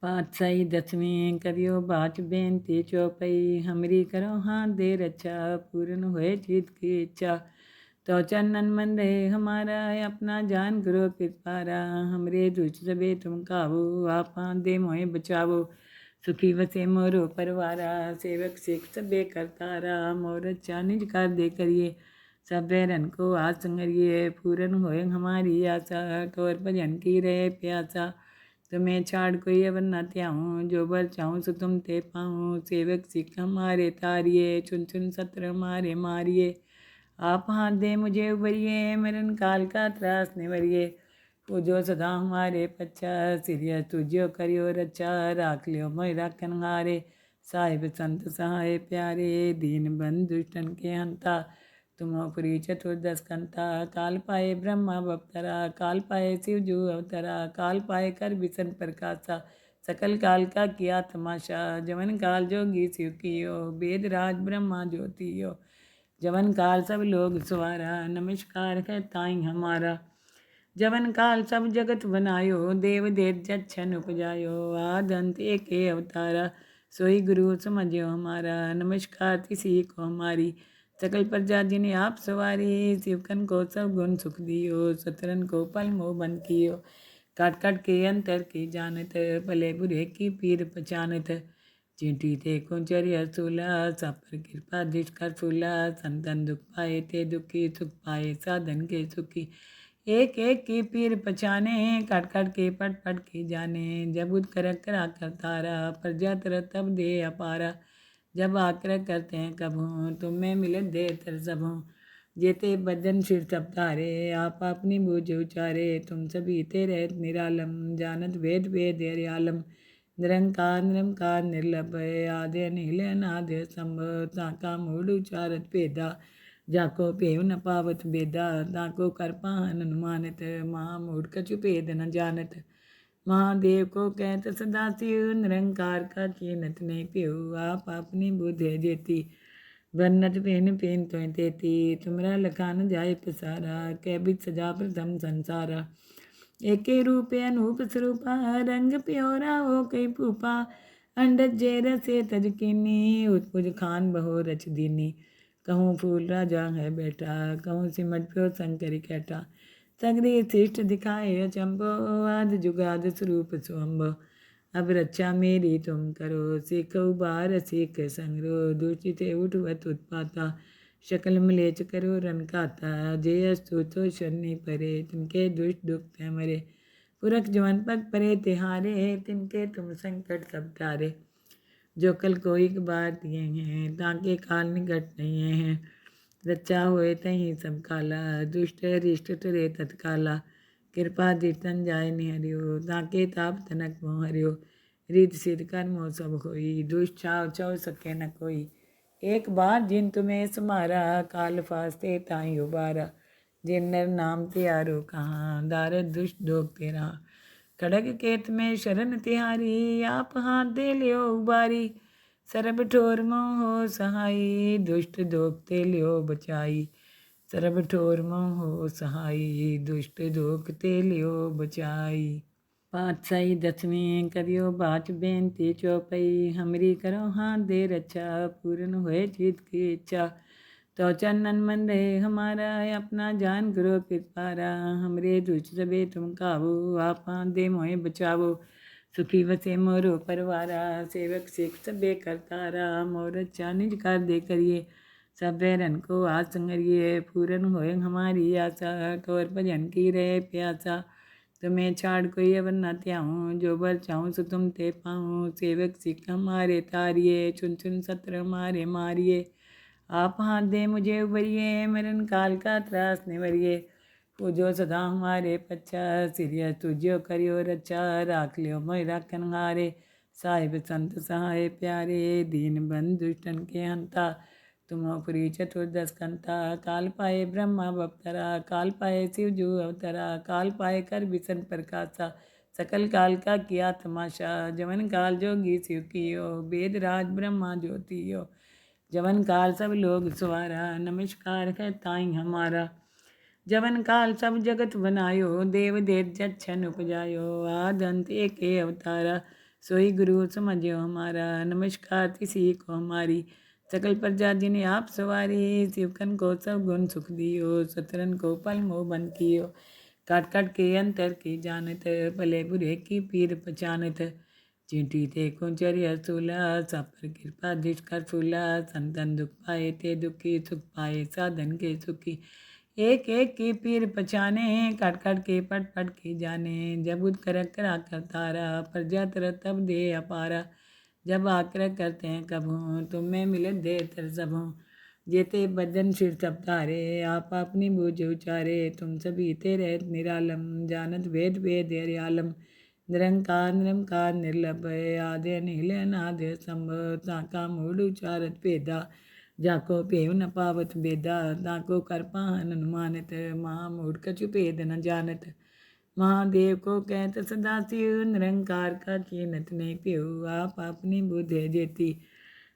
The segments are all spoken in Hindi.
पातशाही दसवीं करियो बाच बेनती चौपई हमरी करो हाथ दे रक्षा पूर्ण होए चित की इच्छा। तो चरणन मन रहे हमारा अपना जान करो कृपारा हमरे दुष्ट सबे तुम काबू आप हाथ दे मोहे बचावो। सुखी वसे मोरो परवारा सेवक सिख सबे करतारा मोर अच्छा निज कर दे करिए। सब बैरन को आज संगरिए पूर्ण होए हमारी आशा तोर भजन की रहे प्यासा। तुम्हें छाड़ कोई अवर न त्याऊँ जो बर चाहूँ सो तुम ते पाऊँ। सेवक सिख हमारे तारिये चुन चुन सत्र हमारे मारिए। आप हाथ दे मुझे उबरिए मरण काल का त्रास निवरिए। पूजो सदा हमारे पच्चा सिरिया तुझो करियो रक्षा राख लियो मोहि राखन हारे। साहिब संत सहाय प्यारे दीन बंधु दुष्टन के हंता। तुमोपरि चतुर्दश कंता काल पाए ब्रह्मा बप्तरा काल पाए शिव जू अवतरा काल पाए कर विसन प्रकाशा। सकल काल का किया तमाशा जवन काल जोगी शिव कियो वेद राज ब्रह्मा ज्योतियो। जवन काल सब लोग सवारा नमस्कार है ताई हमारा। जवन काल सब जगत बनायो देव देव जच्छन उपजायो आद अंत एक अवतारा। सोई गुरु समझो हमारा नमस्कार तिसी को हमारी। सकल प्रजा जिन्हें आप सवारी शिवकन को सब गुण सुख दियो सतरन को पल मोह बन कियो। काट काट के अंतर की जानत भले बुरे की पीर पहचानत। चींटी ते कुंचर्य सूला सब पर कृपा दृष्ट कर फूला। संतन दुख पाए ते दुखी सुख पाए साधन के सुखी। एक एक की पीर पहचाने काट काट के पट पट की जाने। जब उद कर करा कर तारा प्रजा तर तब दे अपारा। जब आग्रह करते हैं कब हूँ तुम में मिले दे तर सब हूँ। जेते बदन सिर सब तारे आप अपनी बूझ उचारे। तुम सभी तेरे निरालम जानत वेद वेद आलम। निरंकार निरंकार निर्लभय आदि नील अनादि संभव ताका मूड उचारत भेदा। जाको पेव न पावत बेदा ताको कर पाहन अनुमानित। महामूढ़ कछु भेद न जानत महादेव को कहत सदा शिव। निरंकार का कीनत नहीं प्यो आप अपनी बुद्धि जेती। बन्नत पेन पेन तो तेती तुमरा लखा न जाय पसारा। कै बिच सजा प्रथम संसारा। एके रूपे अनूप स्वरूपा रंग प्योरा हो कई भूपा। अंडज जे रसे तज कीनी उत्पुज खान बहो रच दीनी। कहूँ फूल राजा है बेटा कहूँ सिमट प्यो शंकर कैटा। सगरी श्रेष्ठ दिखाए अचंबो आद जुगाद स्वरूप स्वम्भो। अब रक्षा मेरी तुम करो सिख उबार सिख संगरो। दूषित उठवत उत्पाता शकल मलेच करो रन खाता। जे अस्तु तो शनि परे तिनके दुष्ट दुख ते मरे। पुरख जवन पग परे तिहारे तिनके तुम संकट सब टारे। जो कल कोई बार दिए हैं ताके काल निकट नहीं हैं। रचा हुए तहीं सब काला दुष्ट रिष्ट तुरे तत्काला। कृपा दीर्तन जाय निहरियो ताके ताप तनक मोह हरियो। रिद सिद्ध कर मोह सब होई दुष्ट छाव चौ सके न कोई। एक बार जिन तुम्हें समारा काल फास्ते ताई उबारा। जिन नर नाम त्यारो कहाँ दारद दुष्ट दोग तेरा। खड़ग केत में शरण तिहारी आप हाथ दे लियो उबारी। सरब ठोर मोह सहाई दुष्ट दोगते लियो बचाई। सरब ठोर मोह सहाई दुष्ट दोगते लियो बचाई। पातशाही दसवीं करियो बाच बेनती चौपई हमरी करो हाथ दे रक्षा पूर्ण होए चित की इच्छा। तो चरणन मन रहे हमारा अपना जान करो कृपारा हमरे दुष्ट सबे तुम काबू आप हाथ दे मोहे बचावो। सुखी वसे मोरो परवारा सेवक सिख सबे करतारा मोर अच्छा निज कर दे करिए। सब बैरन को आज संगरिए पूर्ण होए हमारी आशा तोर भजन की रहे प्यासा। तुम्हें छाड़ कोई अवर न त्याऊँ जो बर चाहूँ सो तुम ते पाऊँ। सेवक सिख हमारे तारिये चुन चुन सत्र हमारे मारिए। आप हाथ दे मुझे उबरिए मरण काल का त्रास निवरिए। पूजो सदा हमारे पच्चा सिरिया तुझो करियो रक्षा राख लियो मोहि राखन हारे। साहिब संत सहाय प्यारे दीन बंधु दुष्टन के हंता। तुमोपरि चतुर्दश कंता काल पाए ब्रह्मा बप्तरा काल पाए शिव जू अवतरा काल पाए कर विसन प्रकाशा। सकल काल का किया तमाशा जवन काल जोगी शिव कियो वेद राज ब्रह्मा ज्योतियो। जवन काल सब लोग सवारा नमस्कार है ताई हमारा। जवन काल सब जगत बनायो देव देव जच्छन उपजायो आद अंत एक अवतारा। सोई गुरु समझियो हमारा, नमस्कार तिसी को हमारी। सकल प्रजा जिन्हें आप सवारी, शिवकन को सब गुण सुख दियो, सतरन को पल मोह बन कियो। काट काट के अंतर की जानत, भले बुरे की पीर पहचानत। चींटी ते कुंचरिया सूला, सब पर कृपा जिसका सूला। संतन दुख पाए ते दुखी, सुख पाए साधन के सुखी। एक एक की पीर पहचाने, काट काट के पट पट की जाने। जब उद कर करा कर तारा, प्रजा तर तब दे अपारा। जब आकर करते हैं कब हूँ, तुम में मिले दे तर सब हूँ। जेते बदन सिर सब तारे, आप अपनी बूझ उचारे। तुम सभी तेरे निरालम, जानत वेद वेद आलम। निरंकार निरंकार निर्लभय, आदि नील अनाद संभव। ताका मूड उचारत भेदा, जाको पेव न पावत बेदा। ताको कर पाहन अनुमानित, महामूढ़ कछु भेद न जानत। महादेव को कहत सदा शिव, निरंकार का कीनत नहीं प्यो। आप अपनी बुद्धि जेती,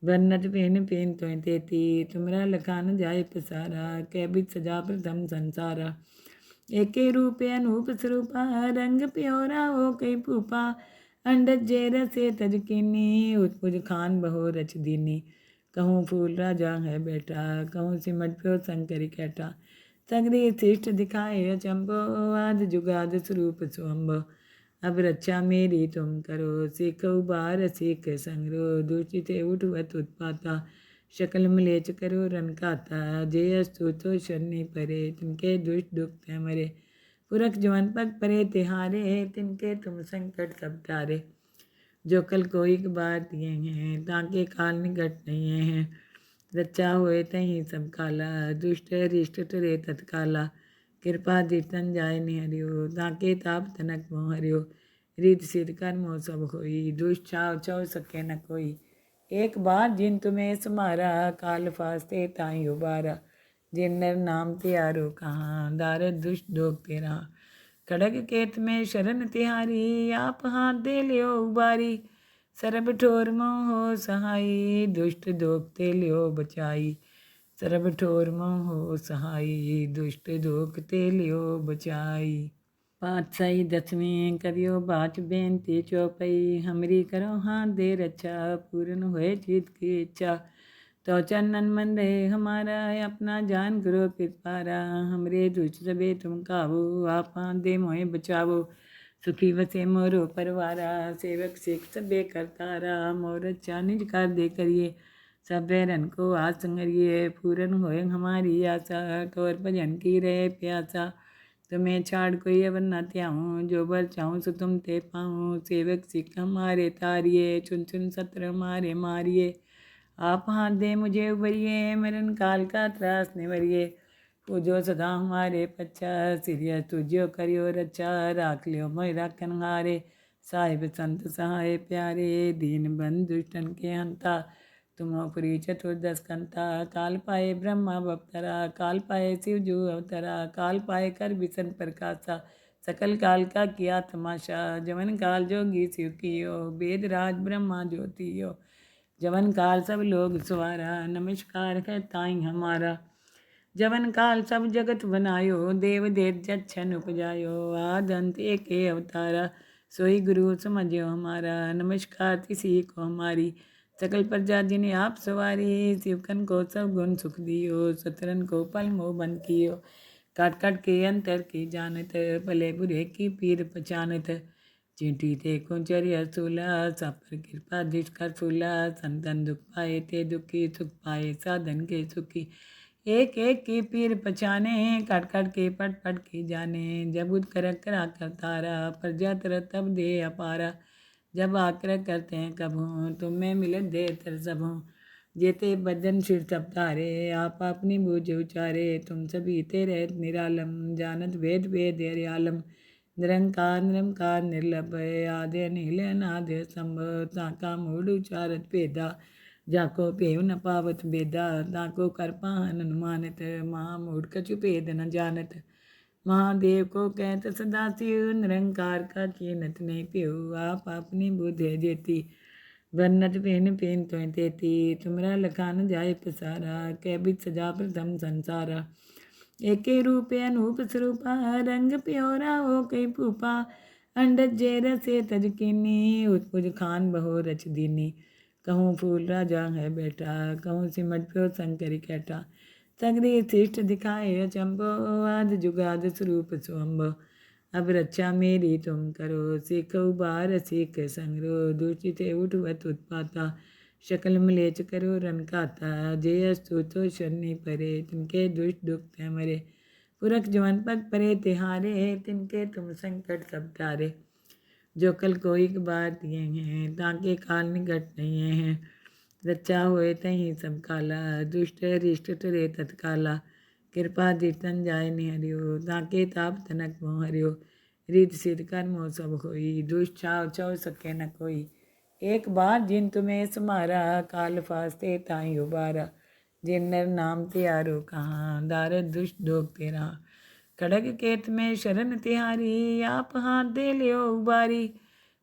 वर्णत पेन पेन तो तेती। तुमरा लखा न जाय पसारा, कै बिच सजा प्रथम संसारा। एके रूपे अनूप स्वरूपा, रंग प्योरा हो कई भूपा। अंडज जे रसे तज कीनी, उत्पुज खान बहो रच दीनी। कहूँ फूल राजा है बैठा, कहूँ सिमट प्यो शंकर कैठा। सगरे श्रेष्ठ दिखाए अचंभो, आद जुगाद स्वरूप स्वंभो। अब रक्षा मेरी तुम करो, सीखो बार सीख संग्रो। दूषित उठवत उत्पाता, शकल मलेच करो रन खाता। जे अस्तु तो शनि परे, तिनके दुष्ट दुख ते मरे। पुरख जवन पग परे तिहारे, तिनके तुम संकट सब टारे। जो कल कोई बार दिए हैं, ताके काल निकट नहीं हैं। रचा हुए तहीं सब काला, दुष्ट रिष्ट तुरे तत्काला। कृपा दीर्तन जाय निहरियो, ताके ताप तनक मोह हरियो। रित सिर कर मोह सब होई, दुष्ट छाव चौ सके न कोई। एक बार जिन तुम्हें समारा, काल फास्ते ताई उबारा। जिन नर नाम त्यारो कहाँ, दारद दुष्ट दोग तेरा। खड़ग केत में शरण तिहारी, आप हाथ दे लियो उबारी। सरब ठोर मोह सहाई, दुष्ट दोगते लियो बचाई। सरब ठोर मोह सहाई, दुष्ट दोगते लियो बचाई। पातशाही दसवीं करियो बाच बेनती चौपई। हमरी करो हाथ दे रक्षा, पूर्ण होए चित की इच्छा। तो चरणन मन रहे हमारा, अपना जान करो कृपारा। हमरे दुष्ट सबे तुम काबू, आप हाथ दे मोहे बचावो। सुखी वसे मोरो परवारा, सेवक सिख सबे करतारा। मोर अच्छा निज कर दे करिए, सब बैरन को आस संगरिए। पूरन होए हमारी आशा, तोर भजन की रहे प्यासा। तुम्हें छाड़ कोई अवर न त्याऊँ, जो बर चाहूँ सो तुम ते पाऊँ। सेवक सिख हमारे तारिए, चुन चुन सत्र हमारे मारिए। आप हाथ दे मुझे उबरिए, मरण काल का त्रास निवरिए। पूजो सदा हमारे पच्छा, सिरिया तुझो करियो रक्षा। राख लियो मोहि राखन हारे, साहिब संत सहाय प्यारे। दीन बंधु दुष्टन के हंता, तुमो पुरी चतुर्दश कंता। काल पाए ब्रह्मा बप्तरा, काल पाए शिव जू अवतरा। काल पाए कर विसन प्रकाशा, सकल काल का किया तमाशा। जवन काल जोगी शिव कियो, वेद राज ब्रह्मा ज्योतियो। जवन काल सब लोग सवारा, नमस्कार है ताई हमारा। जवन काल सब जगत बनायो, देव देव जच्छन उपजायो। आद अंत एक अवतारा, सोई गुरु समझियो हमारा। नमस्कार तिसी को हमारी। सकल प्रजा जिन्हें आप सवारी, शिवकन को सब गुण सुख दियो, सतरन को पल मोह बन कियो। काट काट के अंतर की जानत, भले बुरे की पीर पहचानत। चींटी ते कुंचरिया सूला, सब पर कृपा जिसका सूला। संतन दुख पाए ते दुखी, सुख पाए साधन के सुखी। एक एक की पीर पहचाने, काट काट के पट पट की जाने। जब उद कर करा कर तारा, प्रजा तर तब दे अपारा। जब आकर करते हैं कब हूँ, तुम में मिले दे तर सब हूँ। जेते बदन सिर सब तारे, आप अपनी बूझ उचारे। तुम सभी तेरे निरालम, जानत वेद वेद आलम। निरंकार निरंकार निर्लभय, आदि नील अनाद संभव। ताका मूड उचारत भेदा, जाको पेव न पावत बेदा। ताको कर पाहन अनुमानित, महामूढ़ कछु भेद न जानत। महादेव को कहत सदा शिव, निरंकार का कीनत नहीं प्यो। आप अपनी बुद्धि जेती, वर्णत पेन पेन तो तेती। तुमरा लखा न जाय पसारा, कै बिच सजा प्रथम संसारा। एके रूपे अनूप स्वरूपा, रंग प्योरा हो कई भूपा। अंडज जे रसे तज कीनी उत्पुज खान बहो रच दीनी। कहूँ फूल राजा है बैठा कहूँ सिमट प्यो शंकरी कैठा। सगरी शिष्ट दिखाए अचंबो आद जुगाद स्वरूप स्वम्भो। अब रक्षा मेरी तुम करो सीखो बार सीख संग्रो। दूषित उठवत उत्पाता शकल मलेच करो रन खाता। जे अस्तु तो शनि परे तिनके दुष्ट दुख मरे। पुरख जवन पग परे तिहारे तिनके तुम संकट सब टारे। जो कल कोई बार दिए हैं ताके काल निकट नहीं हैं। रचा होए तहीं सब काला दुष्ट रिष्ट तुरे तत्काला। कृपा दीर्तन जाय निहरियो ताके ताप तनक मोह हरियो। रीत सिद्ध कर्मो सब होई दुष्ट छाव चौ सके न कोई। एक बार जिन तुम्हें समारा काल फास्ते ताई उबारा। जिन नर नाम त्यारो कहाँ दारद दुष्ट दोग तेरा। खड़ग केत में शरण तिहारी आप हाथ दे लियो उबारी।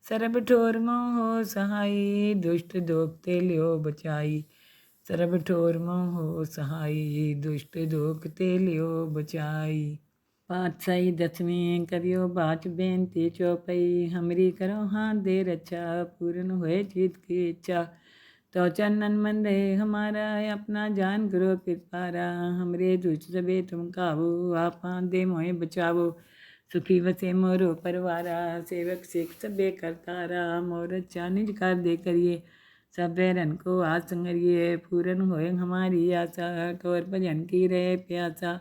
सरब ठोर मोह सहाई दुष्ट दोगते लियो बचाई। सरब ठोर मोह सहाई दुष्ट दोगते लियो बचाई। पातशाही दसवीं करियो बाच बेनती चौपई। हमरी करो हाथ दे रक्षा पूर्ण होए चित की इच्छा। तो चरणन मंदे हमारा अपना जान करो कृपारा। हमरे दुष्ट सबे तुम काबू आप हाथ दे मोहे बचावो। सुखी वसे मोरो परवारा सेवक सिख सबे करतारा। मोर अच्छा निज कर दे करिए सब बैरन को आज संगरिए। पूरन होए हमारी आशा ठोर भजन की रहे प्यासा।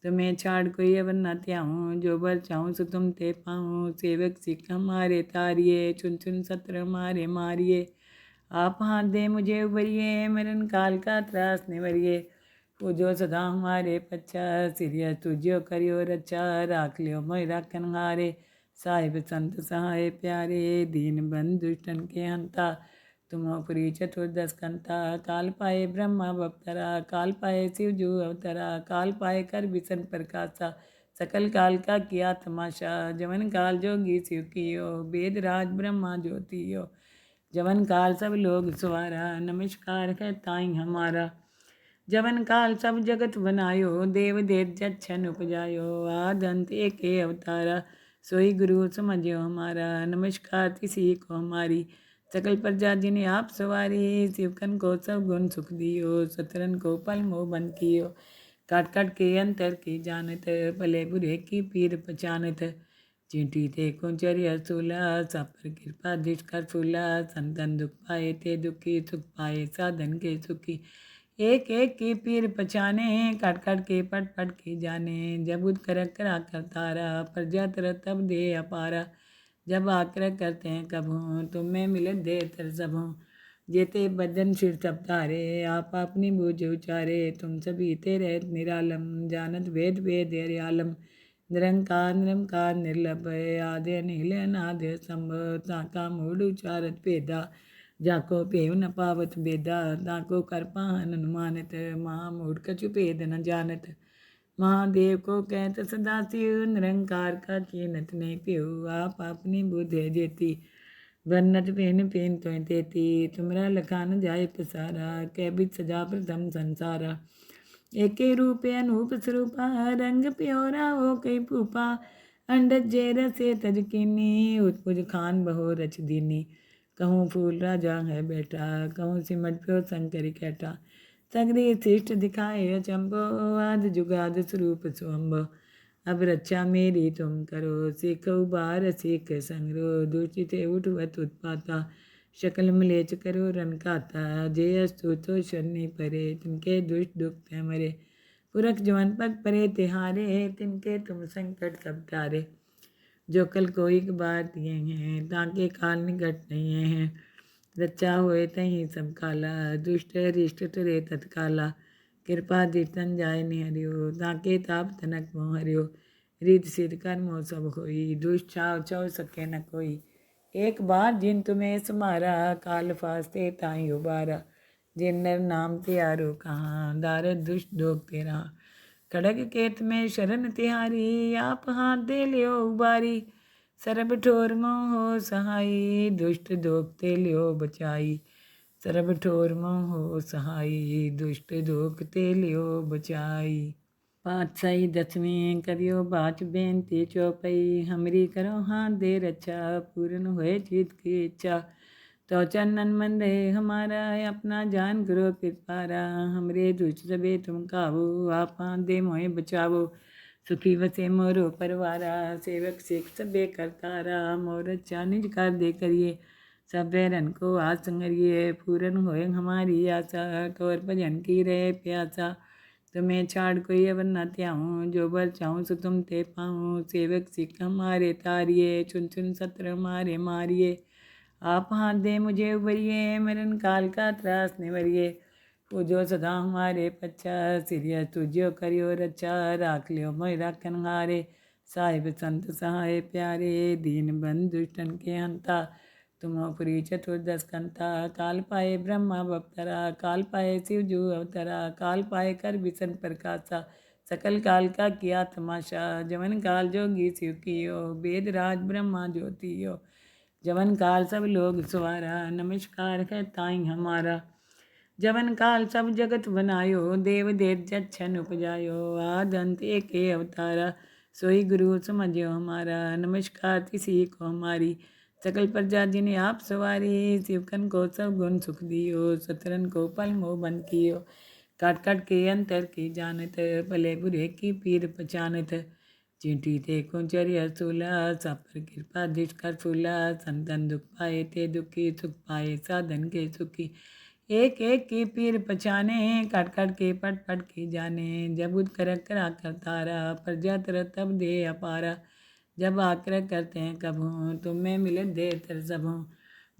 तुम्हें छाड़ कोई अवर न त्याऊँ जो बर चाहूँ सो तुम ते पाऊँ। सेवक सिख हमारे तारिए चुन चुन सत्र मारे मारिए। आप हाथ दे मुझे उबरिए मरण काल का त्रास निवरिए। पूजो सदा हमारे पच्छा सिरिया तुझो करियो रक्षा। राख लियो मोय राखन हारे साहिब संत सहाय प्यारे। दीन बंधु दुष्टन के हंता तुम पुरी चतुर्दश कंता। काल पाए ब्रह्मा बप्तरा काल पाए शिव जू अवतरा। काल पाए कर विसन प्रकाशा सकल काल का किया तमाशा। जवन काल जोगी शिव कियो वेद राज ब्रह्मा ज्योतियो। जवन काल सब लोग सवारा नमस्कार है ताई हमारा। जवन काल सब जगत बनायो देव देव जच्छन उपजायो। आद अंत एक अवतारा सोई गुरु समझो हमारा। नमस्कार किसी को हमारी सकल प्रजा जिन्हें आप सवारी। शिवकन को सब गुण सुख दियो सतरन को पल मोह बन कियो। काट काट के अंतर की जानत भले बुरे की पीर पहचानत। चींटी ते कुंचरिया सूला सब पर कृपा दृष्ट कर फूला। संतन दुख पाए ते दुखी सुख पाए साधन के सुखी। एक एक की पीर पहचाने काट काट के पट पट की जाने। जब उद कर करा कर तारा प्रजा तर तब दे अपारा। जब आकर करते हैं कब हों तुम्हें मिले दे तर सब हों। जेते बदन सिर सब तारे आप अपनी बूझ उचारे। तुम सभी तेरे निरालम जानत वेद वेद आलम। निरंकार निरंकार निर्लभ आदि नील अनादि संभव। ताका मूड उचारत भेदा जाको पेव न पावत बेदा। ताको कर पाहन अनुमानित महामूढ़ कछु भेद न जानत। महादेव को कहत सदा शिव निरंकार का चीनत नहीं प्यो। आप अपनी बुद्धि जेती बन्नत पेन पेन तो तेती। तुमरा लखान जाय पसारा कै बिच सजा प्रथम संसारा। एके रूप अनूप स्वरूपा रंग प्योरा हो कई भूपा। अंडज जे रसे तज कीनी उत्पुज खान बहो रच दीनी। कहूँ फूल राजा है बैठा कहूँ सिमट प्यो शंकरी कैठा। सगरी शिष्ट दिखाए अचंबो आद जुगाद स्वरूप स्वम्भो। अब रक्षा मेरी तुम करो सीखो बार सीख संग्रो। दूषित उठवत उत्पाता शकल मलेच करो रन खाता। जे अस्तु तो शनि परे तिनके दुष्ट दुख मरे। पुरख जवन पग परे तिहारे तिनके तुम संकट सब टारे। जो कल कोई बार दिए हैं ताके काल निकट नहीं हैं। रचा होए तहीं सब काला दुष्ट रिष्ट तुरे तत्काला। कृपा दीर्तन जाय निहरियो ताके ताप तनक मोह हरियो। रीत सिद्ध कर्मो सब होई दुष्ट छाव चौ सके न कोई। एक बार जिन तुम्हें समारा काल फास्ते ताई उबारा। जिन नर नाम त्यारो कहाँ दारद दुष्ट दोग तेरा। खड़ग केत में शरण तिहारी आप हाथ दे लियो उबारी। सरब ठोर मोह सहाई दुष्ट दोगते लियो बचाई। सरब ठोर मोह सहाई दुष्ट दोगते लियो बचाई। पातशाही दसवीं करियो बाच बेनती चौपई हमरी करो हाथ दे रक्षा पूर्ण होए चित की इच्छा तो चरणन मंदे हमारा अपना जान करो पिपारा हमरे दुष्ट सबे तुम काबू आप हाथ दे मोहे बचावो सुखी वसे मोरो परवारा सेवक सिख सबे करतारा मोर अच्छा निज कर दे करिए सब बैरन को आज संगरिए पूरन होए हमारी आशा तोर भजन की रहे प्यासा तुम्हें छाड़ कोई अवर न त्याऊँ जो बर चाहूँ सो तुम ते पाऊँ सेवक सिख हमारे तारिये चुन चुन सत्र हमारे मारिए आप हाथ दे मुझे उबरिए मरण काल का त्रास निवरिए पूजो सदा हमारे पच्चा सिरिय तुझो करियो रचा राख लियो मोय राखन हारे साहिब संत सहाय प्यारे दीन बंधु दुष्टन के हंता तुम पुरी चतुर्दश कंता काल पाए ब्रह्मा बप्तरा काल पाए शिव जू अवतरा काल पाए कर विसन प्रकाशा सकल काल का किया तमाशा जवन काल जोगी शिव कियो वेद राज ब्रह्मा ज्योतियो जवन काल सब लोग सवारा नमस्कार है ताई हमारा जवन काल सब जगत बनायो देव देव जच्छन उपजायो आद अंत एक अवतारा सोई गुरु समझो हमारा नमस्कार किसी को हमारी सकल प्रजा जिन्हें आप सवारी शिवकन को सब गुण सुख दियो सतरन को पल मोह बंद कियो काट काट के अंतर की जानत भले बुरे की पीर पहचानत चींटी ते कुंचर्य सूला सब पर कृपा दिश कर सूला संतन दुख पाए ते दुखी सुख पाए साधन के सुखी एक एक की पीर पहचाने काट काट के पट पट की जाने जब उद कर करा कर तारा प्रजा तर तब दे अपारा जब आकर करते हैं कब हूँ तुम्हें मिले दे तर सब हूँ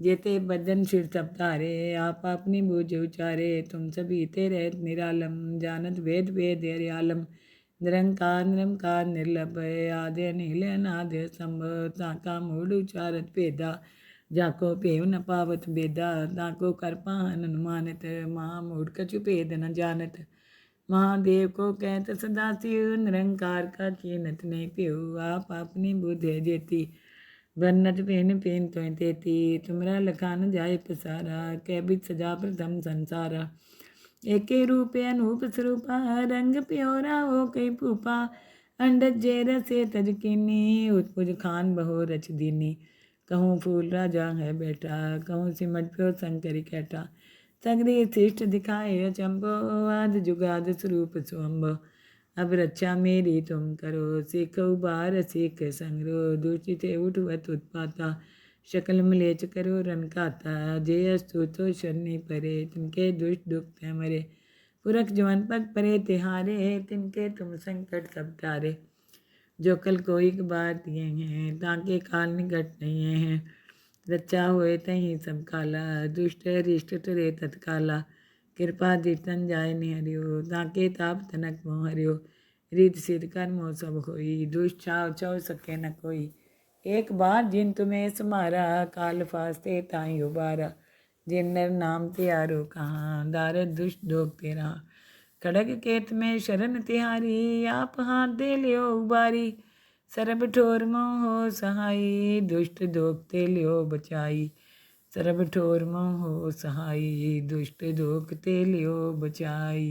जेते बदन सिर सब तारे आप अपनी बूझ उचारे तुम सभी तेरे निरालम जानत वेद वेद आलम निरंकार निर्लभ आदि नील अनादि संभव ताका मूड उचारत भेदा जाको पेव न पावत बेदा ताको कर पाहन अनुमानित महामूढ़ कछु भेद न जानत महादेव को कहत सदा शिव निरंकार का चीनत नहीं प्यो आप अपनी बुद्धि जेती बन्नत पेन पेन तो तेती तुमरा लखान जाय पसारा कैबित सजा प्रथम संसारा एके रूपे अनूप स्वरूपा रंग प्योरा हो कई पूपा अंडज जेर से तजकिनी उत्पुज खान बहो रच दीनी कहूँ फूल राजा है बेटा कहूँ सिमट प्यो शंकरी कैटा सगरी श्रेष्ठ दिखाए अचंबो आद जुगाद स्वरूप स्वम्भो अब रक्षा मेरी तुम करो सीख उबार सीख संग्रो दूषित उठवत उत्पाता शकल मलेच करो रन खाता जय अस्तु तो शनि परे तिनके दुष्ट दुख ते मरे पुरख जवन पग परे तिहारे तिनके तुम संकट सब तारे जो कल कोई बार दिए हैं ताके काल निकट नहीं हैं रचा हुए तहीं सब काला दुष्ट रिष्ट तुरे तत्काला कृपा दितन जाय निहरियो ताके ताप तनक मोह हरियो रित सिद्ध कर्मो सब होई दुष्ट छाव चौ सके न कोई एक बार जिन तुम्हें समारा काल फास्ते ताई उबारा जिन नर नाम त्यारो कहाँ दारद दुष्ट दोग तेरा खड़ग केत में शरण तिहारी आप हाथ दे लियो उबारी सरब ठोर मोह सहाई दुष्ट दोगते लियो बचाई सरब ठोर मोह सहाई दुष्ट दोगते लियो बचाई।